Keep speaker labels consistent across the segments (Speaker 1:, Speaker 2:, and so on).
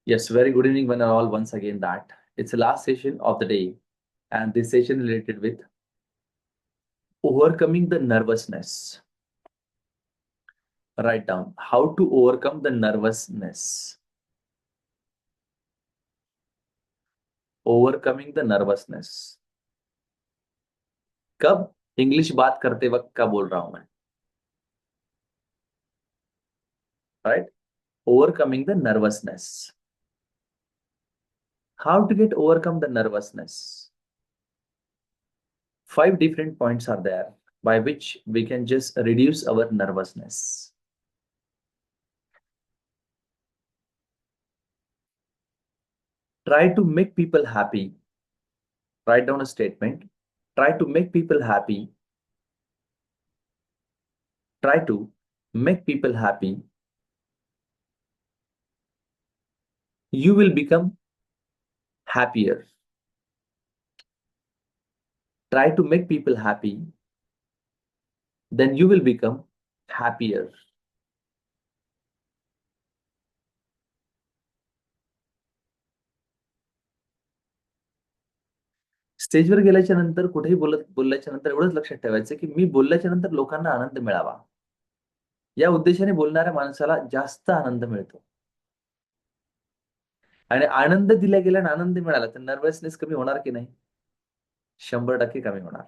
Speaker 1: Yes, very good evening, one and all. Once again, that it's the last session of the day, and this session related with overcoming the nervousness. Write down how to overcome the nervousness. Overcoming the nervousness. कब English बात करते वक्त क्या बोल रहा हूं मैं? Right? Overcoming the nervousness. How to get overcome the nervousness? 5 different points are there by which we can just reduce our nervousness. Try to make people happy. Write down a statement. Try to make people happy. Try to make people happy. You will become happier. Try to make people happy. Then you will become happier. स्टेजवर गेल्याच्या नंतर कुठेही बोलल्याच्या नंतर एवढंच लक्षात ठेवायचं की मी बोलल्याच्या नंतर लोकांना आनंद मिळावा, या उद्देशाने बोलणाऱ्या माणसाला जास्त आनंद मिळतो. आणि आनंद दिला गेला आणि आनंद मिळाला तर नर्वसनेस कमी होणार की नाही? 100% कमी होणार.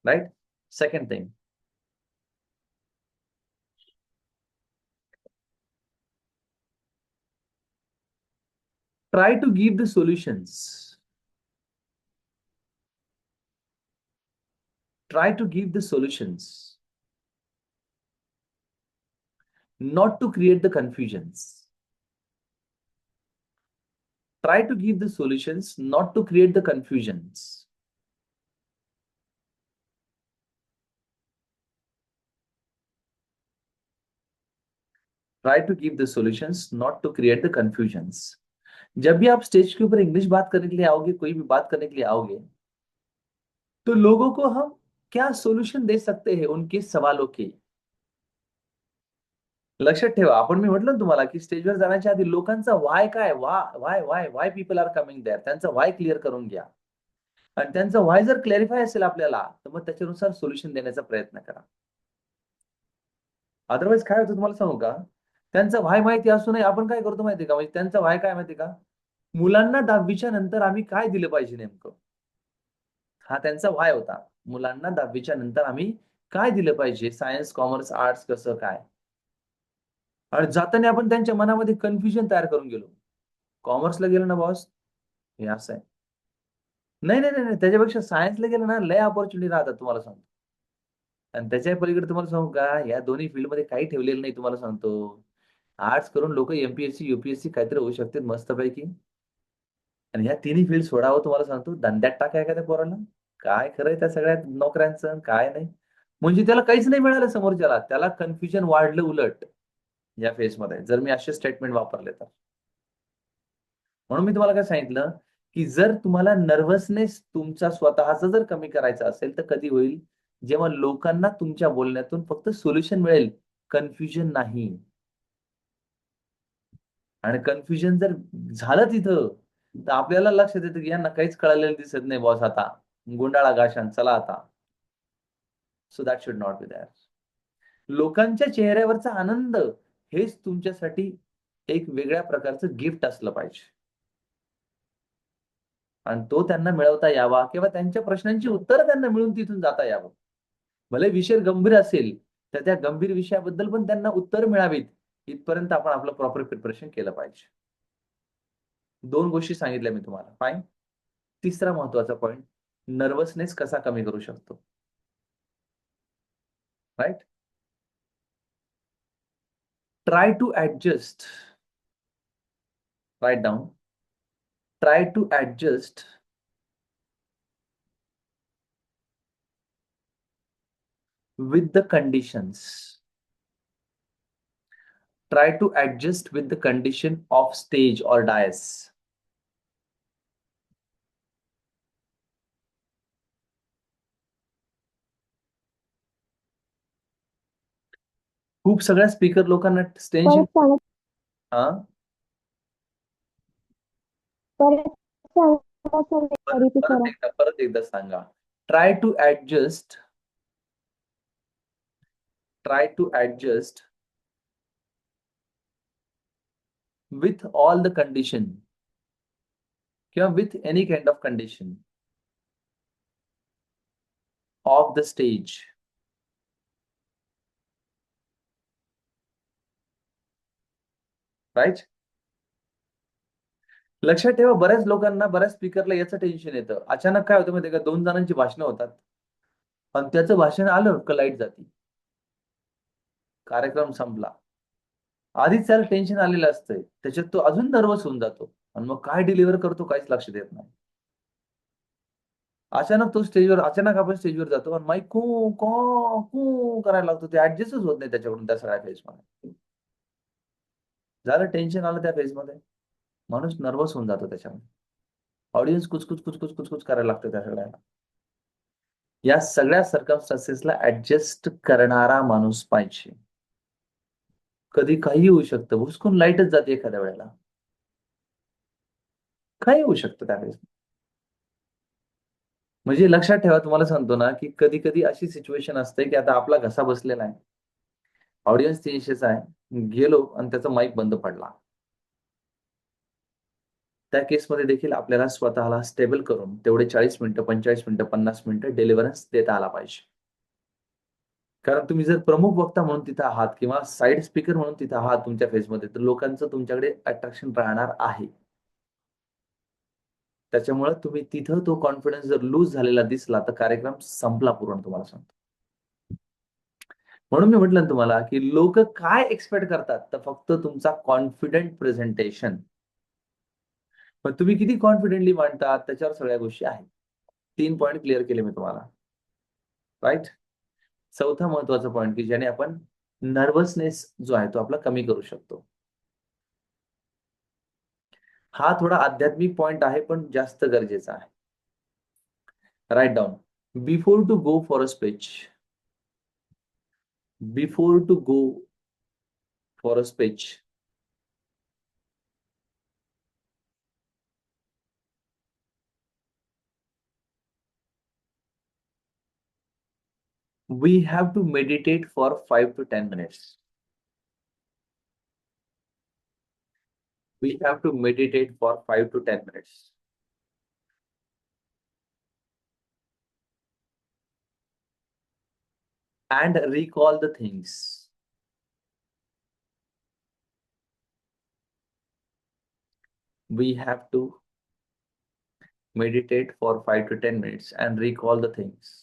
Speaker 1: Right. Second thing, try to give the solutions. Try to give the solutions, not to create the confusions. Try to give the solutions, not to create the confusions. Try to give the solutions, not to create the confusions. जब भी आप stage के ऊपर English बात करने के लिए आओगे, कोई भी बात करने के लिए आओगे, तो लोगों को हम क्या सोल्युशन दे सकते हैं उनके सवालों के? लक्षात ठेवा, आपण मी म्हटलं ना तुम्हाला की स्टेजवर जाण्याच्या आधी लोकांचा व्हाय काय, व्हाय व्हाय व्हाय पीपल आर कमिंग देअर, त्यांचा व्हाय क्लिअर करून घ्या. आणि त्यांचा व्हाय जर क्लॅरिफाय असेल आपल्याला, तर मग त्याच्यानुसार सोल्युशन देण्याचा प्रयत्न करा. अदरवाईज काय होतं तुम्हाला सांगू का? त्यांचा व्हाय माहिती असूनही आपण काय करतो माहितीये का? म्हणजे त्यांचा व्हाय काय माहितीये का? मुलांना 10वीच्या नंतर आम्ही काय दिलं पाहिजे नेमकं? हा त्यांचा व्हाय होता. मुलांना 10वीच्या नंतर आम्ही काय दिलं पाहिजे? सायन्स, कॉमर्स, आर्ट्स कसं काय? आणि जाताना आपण त्यांच्या मनामध्ये कन्फ्युजन तयार करून गेलो. कॉमर्सला गेलो ना बॉस, हे असं आहे. नाही, नाही, नाही, नाही. त्याच्यापेक्षा सायन्सला गेलं ना लय अपॉर्च्युनिटी राहतात तुम्हाला सांगतो. आणि त्याच्या पलीकडे तुम्हाला सांगू का, या दोन्ही फील्डमध्ये काही ठेवलेलं नाही तुम्हाला सांगतो. आर्ट्स करून लोक एमपीएससी, युपीएससी काहीतरी होऊ शकतात मस्तपैकी. आणि ह्या तिन्ही फील्ड सोडावं तुम्हाला सांगतो, धंद्यात टाका एखाद्या पोराला. काय खरंय त्या सगळ्या नोकऱ्यांचं, काय नाही. म्हणजे त्याला काहीच नाही मिळालं समोरच्याला. त्याला कन्फ्युजन वाढलं उलट या फेजमध्ये, जर मी असे स्टेटमेंट वापरले तर. म्हणून मी तुम्हाला काय सांगितलं, की जर तुम्हाला नर्व्हसनेस तुमचा स्वतःचा जर कमी करायचा असेल, तर कधी होईल? जेव्हा लोकांना तुमच्या बोलण्यातून फक्त सोल्युशन मिळेल, कन्फ्युजन नाही. आणि कन्फ्युजन जर झालं तिथं, तर आपल्याला लक्षात येतं, की यांना काहीच कळलेलं दिसत नाही बॉस आता. गुंडाळा गाशान चला आता. So that should not be there. लोकांच्या चेहऱ्यावरचा आनंद हेच तुमच्यासाठी एक वेगळ्या प्रकारचं गिफ्ट असलं पाहिजे. आणि तो त्यांना मिळवता यावा किंवा त्यांच्या प्रश्नांची उत्तरं त्यांना मिळून तिथून जाता यावं. भले विषय गंभीर असेल, तर त्या गंभीर विषयाबद्दल पण त्यांना उत्तर मिळावीत, इथपर्यंत आपण आपलं प्रॉपर प्रिपरेशन केलं पाहिजे. 2 गोष्टी सांगितल्या मी तुम्हाला. फाईन. तिसरा महत्वाचा पॉइंट, नर्व्हसनेस कसा कमी करू शकतो? Right? Try to adjust. Right down. Try to adjust with the conditions. Try to adjust with the condition of stage or dais. खूप सगळ्या स्पीकर लोकांना टेन्शन.
Speaker 2: परत सांगा.
Speaker 1: हां.
Speaker 2: परत सांगा सर,
Speaker 1: परत
Speaker 2: रिपीट
Speaker 1: परत
Speaker 2: करा.
Speaker 1: एकदा परत एकदा सांगा. Try to adjust, try to adjust with all the condition किंवा with any kind of condition of the stage. Right. लक्षात ठेवा, बऱ्याच लोकांना, बऱ्याच स्पीकरला याचं टेन्शन येतं. अचानक काय होतं माहितीये का, 2 जणांची भाषणं होतात आणि त्याचं भाषण आलं का लाईट जाती, कार्यक्रम संपला. आधीच त्याला टेन्शन आलेलं असतंय, त्याच्यात तो अजून नर्वस होऊन जातो आणि मग काय डिलिव्हर करतो काहीच लक्षात येत नाही. अचानक आपण स्टेजवर जातो आणि माईक कू कॉ कू करायला लागतो. ते ऍडजस्टच होत नाही त्याच्याकडून त्या सगळ्या फेजमध्ये. झालं, टेन्शन आलं त्या फेजमध्ये, माणूस नर्वस होऊन जातो त्याच्यामध्ये. ऑडियन्स कुचकुच कुचकुच कुचकुच करायला लागतं त्या सगळ्याला. या सगळ्या सर्कमस्टान्सेसला ऍडजस्ट करणारा माणूस पाहिजे. कधी काही होऊ शकतं, भुसकून लाईटच जाते एखाद्या वेळेला, काही होऊ शकतं त्यावेळेस. म्हणजे लक्षात ठेवा, तुम्हाला सांगतो ना, की कधी कधी अशी सिच्युएशन असते की आता आपला घसा बसलेला आहे, ऑडियन्स 300चा आहे, गेलो आणि त्याचा माईक बंद पडला. त्या केसमध्ये देखील आपल्याला स्वतःला स्टेबल करून तेवढे 40 मिनिटं, 45 मिनिटं, 50 मिनिटं डिलिव्हरन्स देता आला पाहिजे. कारण तुम्ही जर प्रमुख वक्ता म्हणून तिथं आहात किंवा साईड स्पीकर म्हणून तिथं आहात तुमच्या फेजमध्ये, तर लोकांचं तुमच्याकडे अट्रॅक्शन राहणार आहे. त्याच्यामुळे तुम्ही तिथं तो कॉन्फिडन्स जर लूज झालेला दिसला तर कार्यक्रम संपला पूर्ण, तुम्हाला सांगतो. म्हणून मी म्हटलं ना तुम्हाला, की लोक काय एक्सपेक्ट करतात, तर फक्त तुमचा कॉन्फिडंट प्रेझेंटेशन. पण तुम्ही किती कॉन्फिडेंटली मांडतात त्याच्यावर सगळ्या गोष्टी आहेत. 3 पॉईंट क्लिअर केले मी तुम्हाला. राईट. चौथा महत्वाचा पॉईंट की ज्याने आपण नर्वसनेस जो आहे तो आपला कमी करू शकतो. हा थोडा आध्यात्मिक पॉइंट आहे पण जास्त गरजेचा आहे. Right down. Before to go for a speech, before to go for a speech, we have to meditate for 5 to 10 minutes. We have to meditate for 5 to 10 minutes. And recall the things. We have to meditate for 5 to 10 minutes and recall the things.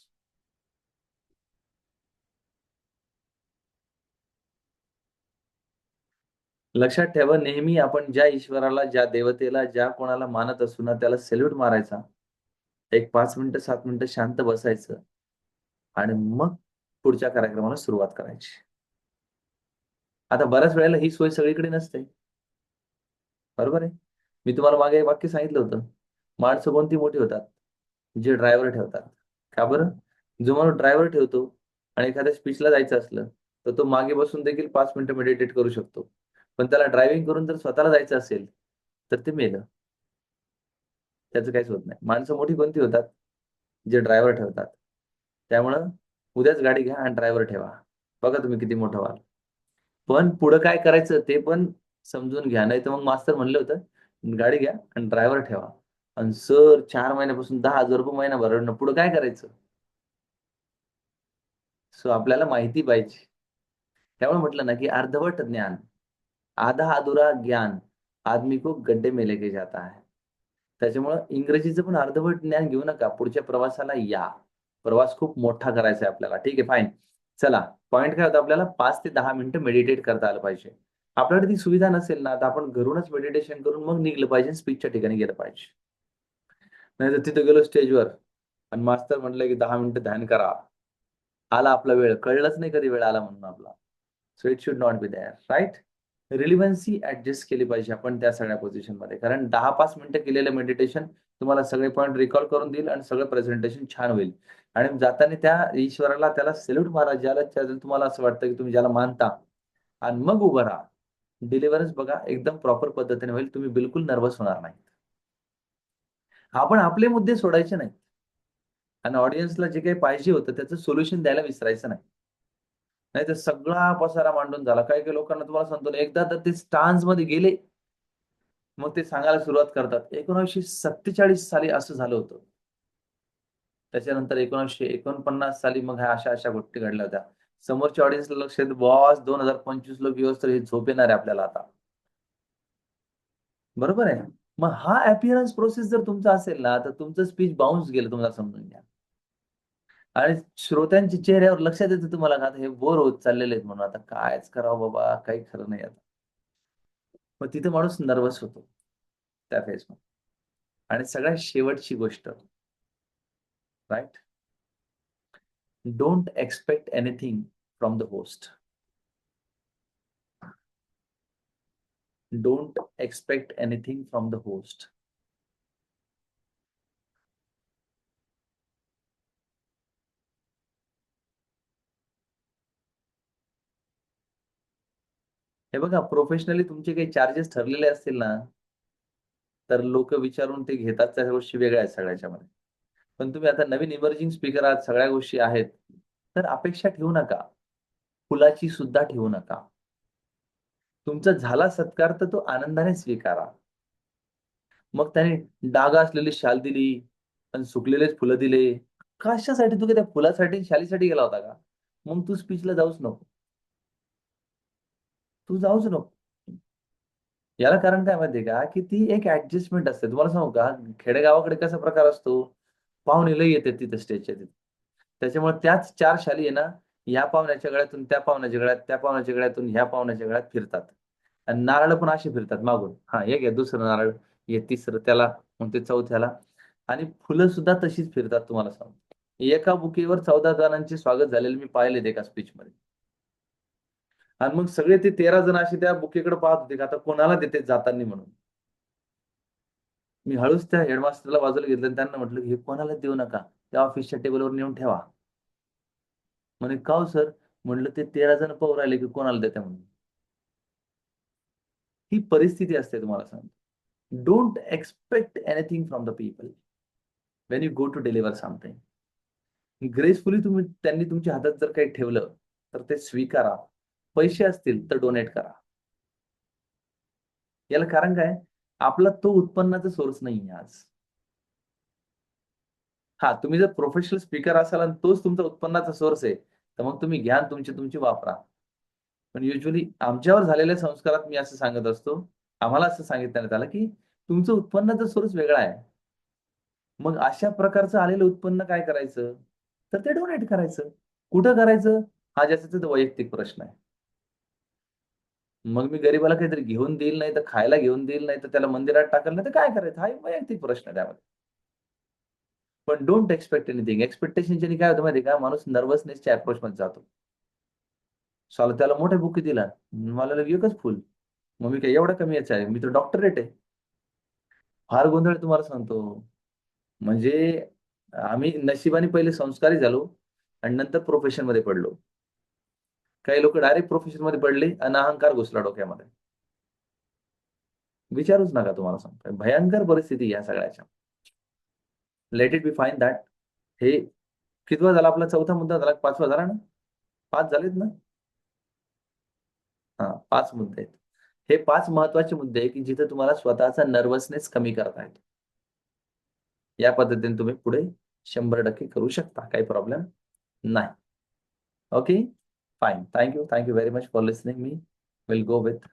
Speaker 1: लक्षात ठेवा, नेहमी आपण ज्या ईश्वराला, ज्या देवतेला, ज्या कोणाला मानत असू ना, त्याला सेल्यूट मारायचा. एक 5 मिनिटं, 7 मिनिटं शांत बसायचं आणि मग पुढच्या कार्यक्रमाला सुरुवात करायची. आता बऱ्याच वेळेला ही सोय सगळीकडे नसते. बरोबर आहे. मी तुम्हाला मागे एक वाक्य सांगितलं होतं, माणसं कोणती मोठी होतात, जे ड्रायव्हर ठेवतात. का बरं? जो माणूस ड्रायव्हर ठेवतो आणि एखाद्या स्पीचला जायचं असलं तर तो मागे बसून देखील 5 मिनिटं मेडिटेट करू शकतो. पण त्याला ड्रायव्हिंग करून जर स्वतःला जायचं असेल तर ते मेलं, त्याचं काहीच होत नाही. माणसं मोठी कोणती होतात, जे ड्रायव्हर ठेवतात. त्यामुळं उद्याच गाडी घ्या आणि ड्रायव्हर ठेवा, बघा तुम्ही किती मोठं व्हाल. पण पुढं काय करायचं ते पण समजून घ्या, नाही तर मग मास्तर म्हणलं होतं गाडी घ्या आणि ड्रायव्हर ठेवा. आणि सर 4 महिन्यापासून 10,000 रुपये महिना भरणं, पुढं काय करायचं? सो आपल्याला माहिती पाहिजे. त्यामुळे म्हटलं ना, की अर्धवट ज्ञान, आधा अधुरा ज्ञान आदमी को गड्ढे में लेके जाता है. त्याच्यामुळं इंग्रजीचं पण अर्धवट ज्ञान घेऊ नका. पुढच्या प्रवासाला या. प्रवास खूप मोठा करायचा आहे आपल्याला. ठीक आहे, फाईन. चला, पॉइंट काय होता आपल्याला, 5 ते 10 मिनिटं मेडिटेट करता आलं पाहिजे. आपल्याकडे ती सुविधा नसेल ना, तर आपण घरूनच मेडिटेशन करून मग निघलं पाहिजे, स्पीचच्या ठिकाणी गेलं पाहिजे. नाहीतर तिथं गेलो स्टेजवर आणि मास्तर म्हटलं, की 10 मिनिटं ध्यान करा. आला आपला वेळ, कळलंच नाही कधी वेळ आला म्हणून आपला. So it should not be there, right? Relevancy adjust केली पाहिजे आपण त्या सगळ्या पोझिशनमध्ये. कारण 10-5 मिनिटं केलेलं मेडिटेशन तुम्हाला सगळे पॉईंट रिकॉल करून देईल आणि सगळं प्रेझेंटेशन छान होईल. आणि जाताना त्या ईश्वराला, त्याला सॅल्यूट मारा, ज्याला तुम्हाला असं वाटतं की तुम्ही ज्याला मानता, आणि मग उभं राहा. डिलिव्हरन्स बघा एकदम प्रॉपर पद्धतीने होईल. तुम्ही बिलकुल नर्वस होणार नाही. आपण आपले मुद्दे सोडायचे नाही आणि ऑडियन्सला जे काही पाहिजे होतं त्याचं सोल्युशन द्यायला विसरायचं नाही. नाही तर सगळा पसारा मांडून झाला. काही काही लोकांना तुम्हाला सांगतो ना, एकदा तर ते स्टान्स मध्ये गेले, मग ते सांगायला सुरुवात करतात. 1947 साली असं झालं होतं. त्याच्यानंतर 1949 साली मग ह्या अशा अशा गोष्टी घडल्या होत्या. समोरच्या ऑडियन्सला लक्ष येतं, बॉस 2025 लोक येऊस तर हे झोप येणार आहे आपल्याला आता. बरोबर आहे. मग हा अपीअरन्स प्रोसेस जर तुमचा असेल ना, तर तुमचं स्पीच बाउन्स गेलं तुम्हाला समजून घ्या. आणि श्रोत्यांच्या चेहऱ्यावर लक्षात येतं तुम्हाला का आता हे बोर होत चाललेले आहेत म्हणून आता कायच करावं बाबा, काही खरं नाही आता. मग तिथे माणूस नर्व्हस होतो त्या फेजमध्ये. आणि सगळ्यात शेवटची गोष्ट, right? Don't expect anything from the host. Don't expect anything from the host. हे बघा, प्रोफेशनली तुमचे काही चार्जेस ठरलेले असतील ना, तर लोक विचारून ते घेतात, त्या गोष्टी वेगळ्या आहेत सगळ्याच्यामध्ये. पण तुम्ही आता नवीन इमर्जिंग स्पीकर आहात, सगळ्या गोष्टी आहेत, तर अपेक्षा ठेवू नका. फुलाची सुद्धा ठेवू नका. तुमचा झाला सत्कार तर तो आनंदाने स्वीकारा. मग त्याने डाग असलेली शाल दिली आणि सुकलेलेच फुलं दिले. कशासाठी? तू काय त्या फुलासाठी शालीसाठी गेला होता का? मग तू स्पीचला जाऊच नको. तू जाऊच नको. याला कारण काय माहितीये का, की ती एक ऍडजस्टमेंट असते. तुम्हाला सांगू का, खेडेगावाकडे कसा प्रकार असतो, पाहुणे लय येतात तिथे स्टेजच्या तिथे. त्याच्यामुळे त्याच 4 शाली आहे ना, या पाहुण्याच्या गळ्यातून त्या पाहुण्याच्या गळ्यात, त्या पाहुण्याच्या गळ्यातून ह्या पाहुण्याच्या गळ्यात फिरतात. आणि नारळ पण असे फिरतात मागून. हा, हे घ्या दुसरं नारळ, हे तिसरं त्याला, मग ते चौथ्याला. आणि फुलं सुद्धा तशीच फिरतात तुम्हाला सांगतो. एका बुकेवर 14 जणांचे स्वागत झालेले मी पाहिलेत एका स्पीचमध्ये. आणि मग सगळे ते 13 जण असे त्या बुकेकडे पाहत होते, की आता कोणाला देते जाताना म्हणून. मी हळूच त्या हेडमास्टरला बाजूला घेतलं आणि त्यांना म्हटलं, "हे कोणाला देऊ नका. त्या ऑफिसच्या टेबलवर नेऊन ठेवा." म्हणे, "का हो सर?" म्हटलं, "ते 13 जण पाहू राहिले की कोणाला देता म्हणून." ही परिस्थिती असते तुम्हाला सांगतो. Don't expect anything from the people when you go to deliver something. Gracefully तुम्ही त्यांनी तुमच्या हातात जर काही ठेवलं, तर ते स्वीकारा. पैसे असतील तर डोनेट करा. याला कारण काय? आपला तो उत्पन्नाचा सोर्स नाहीये आज. हां, तुम्ही जर प्रोफेशनल स्पीकर असाल आणि तोच तुमचा उत्पन्नाचा सोर्स आहे, तर मग तुम्ही घ्या आणि तुमचे वापरा. पण युज्युअली आमच्यावर झालेल्या संस्कारात मी असं सांगत असतो, आम्हाला असं सांगितलं आलं, की तुमचं उत्पन्नाचा सोर्स वेगळा आहे. मग अशा प्रकारचं आलेलं उत्पन्न काय करायचं? तर ते डोनेट करायचं. कुठं करायचं? हा ज्याचा त्याचा वैयक्तिक प्रश्न आहे. मग मी गरिबाला काहीतरी घेऊन देईल, नाही तर खायला घेऊन देईल, नाही तर त्याला मंदिरात टाकेल, नाही तर काय करायचं? हा एक वैयक्तिक प्रश्न आहे त्यामध्ये. पण डोंट एक्स्पेक्ट एनिथिंग. एक्स्पेक्टेशनच्यानी काय होतं माहिती आहे का? माणूस नर्व्हसनेसच्या अप्रोचमध्ये जातो. साला त्याला मोठा बुके दिला. मला लगे एकच फुल. मग मी काय एवढा कमी याचा आहे? मी तर डॉक्टरेट आहे. फार गोंधळ आहे तुम्हाला सांगतो. म्हणजे आम्ही नशिबाने पहिले संस्कारी झालो आणि नंतर प्रोफेशनमध्ये पडलो. काही लोकं डायरेक्ट प्रोफेशनमध्ये पडले आणि अहंकार घुसला डोक्यामध्ये. विचारूच नका तुम्हाला सांगतोय. भयंकर परिस्थिती या सगळ्याच्या. Let it be fine that. हे कितवा झाला आपला? चौथा मुद्दा झाला, 5वा झाला ना? 5 झालेत ना? हां, 5 मुद्दे आहेत. हे 5 महत्त्वाचे मुद्दे आहेत, की जिथे तुम्हाला स्वतःचा नर्व्हसनेस कमी करता येतो. या पद्धतीने तुम्ही पुढे 100% करू शकता. काही प्रॉब्लेम नाही. Okay? Fine. Thank you. Thank you very much for listening me. Will go with